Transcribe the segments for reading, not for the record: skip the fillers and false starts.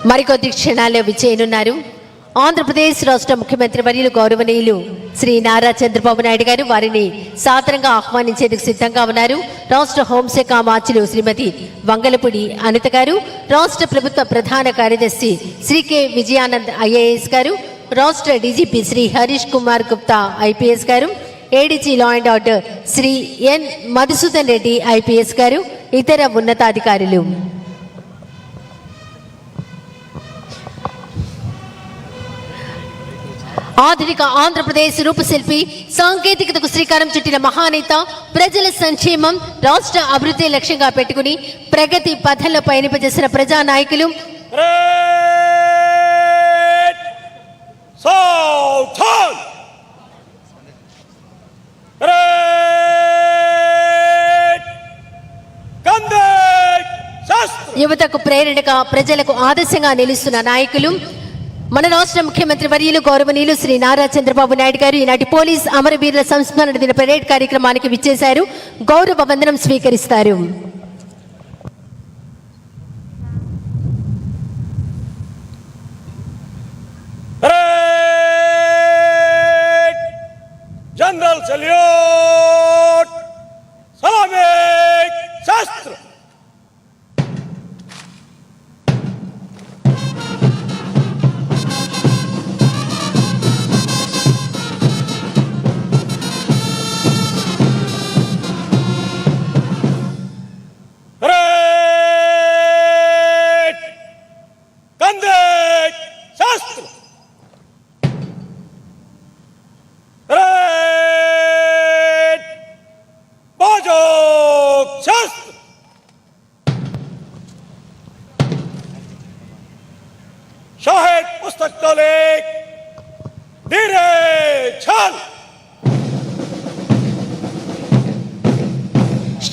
మరికొద్ది క్షణాల్లో విచ్చేయనున్నారు ఆంధ్రప్రదేశ్ రాష్ట్ర ముఖ్యమంత్రి వర్యులు గౌరవనీయులు శ్రీ నారా చంద్రబాబు నాయుడు గారు. వారిని సాదరంగా ఆహ్వానించేందుకు సిద్ధంగా ఉన్నారు రాష్ట్ర హోంశాఖ మార్చులు శ్రీమతి వంగలపూడి అనిత గారు, రాష్ట్ర ప్రభుత్వ ప్రధాన కార్యదర్శి శ్రీ కె విజయానంద్ ఐఏఎస్ గారు, రాష్ట్ర డీజీపీ శ్రీ హరీష్ కుమార్ గుప్తా ఐపీఎస్ గారు, ADG law and order Shri N Madhusudan Reddy IPS గారు, ఇతర ఉన్నతాధికారులు. ఆధునిక ఆంధ్రప్రదేశ్ రూపశిల్పి, సాంకేతికతకు శ్రీకారం చుట్టిన మహానేత, ప్రజల సంక్షేమం రాష్ట్ర అభివృద్ధి లక్ష్యంగా పెట్టుకుని ప్రగతి పథంలో పయనింపజేసిన ప్రజానాయకులు, యువతకు ప్రేరణగా ప్రజలకు ఆదర్శంగా నిలుస్తున్న నాయకులు, మన రాష్ట్ర ముఖ్యమంత్రి వర్యులు గౌరవనీయులు శ్రీ నారా చంద్రబాబు నాయుడు గారు ఈనాటి పోలీస్ అమరవీరుల సంస్మరణ దిన పరేడ్ కార్యక్రమానికి విచ్చేశారు. గౌరవ వందనం స్వీకరిస్తారు. జనరల్ సల్యూట్, సలామే, శాస్త్ర. शाहिद पुस्तक टोली धीरे चल.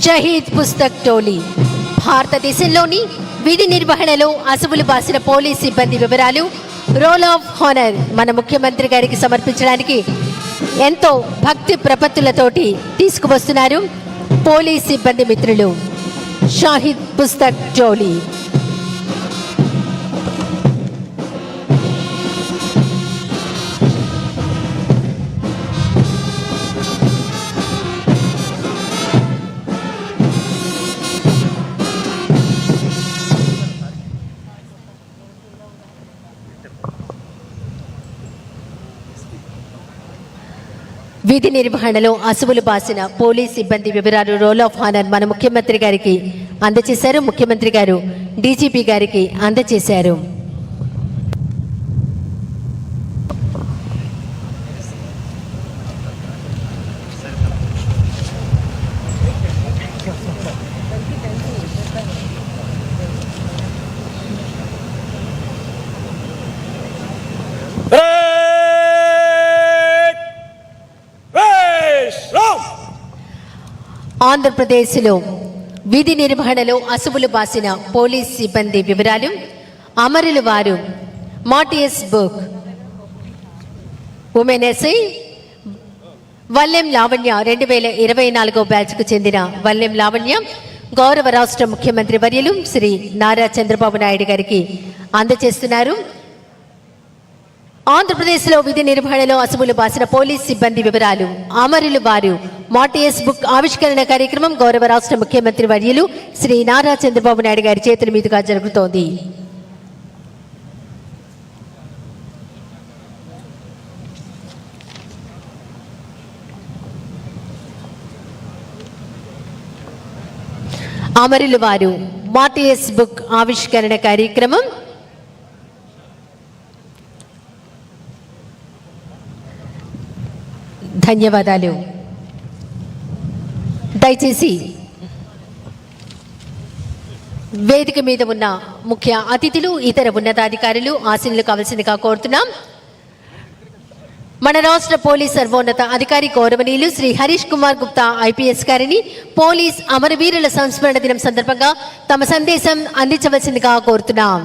షహీద్ పుస్తక్ టోలీ భారతదేశంలోని విధి నిర్వహణలో అసువులు బాసిన పోలీస్ సిబ్బంది వివరాలు రోల్ ఆఫ్ హానర్ మన ముఖ్యమంత్రి గారికి సమర్పించడానికి ఎంతో భక్తి ప్రపత్తులతోటి తీసుకువస్తున్నారు పోలీస్ సిబ్బంది మిత్రులు. షహీద్ పుస్తక్ టోలీ విధి నిర్వహణలో అసువులు బాసిన పోలీస్ సిబ్బంది వివరాలు రోల్ ఆఫ్ హానర్ మన ముఖ్యమంత్రి గారికి అందజేశారు. ముఖ్యమంత్రి గారు డీజీపీ గారికి అందజేశారు. ఆంధ్రప్రదేశ్లో విధి నిర్వహణలో అసువులు బాసిన పోలీస్ సిబ్బంది వివరాలు అమరులు వారు మాటియస్ బుక్ ఉమెన్ ఎస్ఐ వల్లెం లావణ్య 2024 బ్యాచ్కు చెందిన వల్లెం లావణ్య గౌరవ రాష్ట్ర ముఖ్యమంత్రి వర్యులు శ్రీ నారా చంద్రబాబు నాయుడు గారికి అందజేస్తున్నారు. ఆంధ్రప్రదేశ్లో విధి నిర్వహణలో అసువులు బాసిన పోలీస్ సిబ్బంది వివరాలు అమరులు వారు మాటియస్ బుక్ ఆవిష్కరణ కార్యక్రమం గౌరవ రాష్ట్ర ముఖ్యమంత్రి వర్యులు శ్రీ నారా చంద్రబాబు నాయుడు గారి చేతుల మీదుగా జరుగుతోంది. అమరులు వారు మాటియస్ బుక్ ఆవిష్కరణ కార్యక్రమం ధన్యవాదాలు. దయచేసి వేదిక మీద ఉన్న ముఖ్య అతిథులు, ఇతర ఉన్నతాధికారులు ఆశీనులు కావాల్సిందిగా కోరుతున్నాం. మన రాష్ట్ర పోలీస్ సర్వోన్నత అధికారి గౌరవనీయులు శ్రీ హరీష్ కుమార్ గుప్తా ఐపీఎస్ గారిని పోలీస్ అమరవీరుల సంస్మరణ దినం సందర్భంగా తమ సందేశం అందించవలసిందిగా కోరుతున్నాం.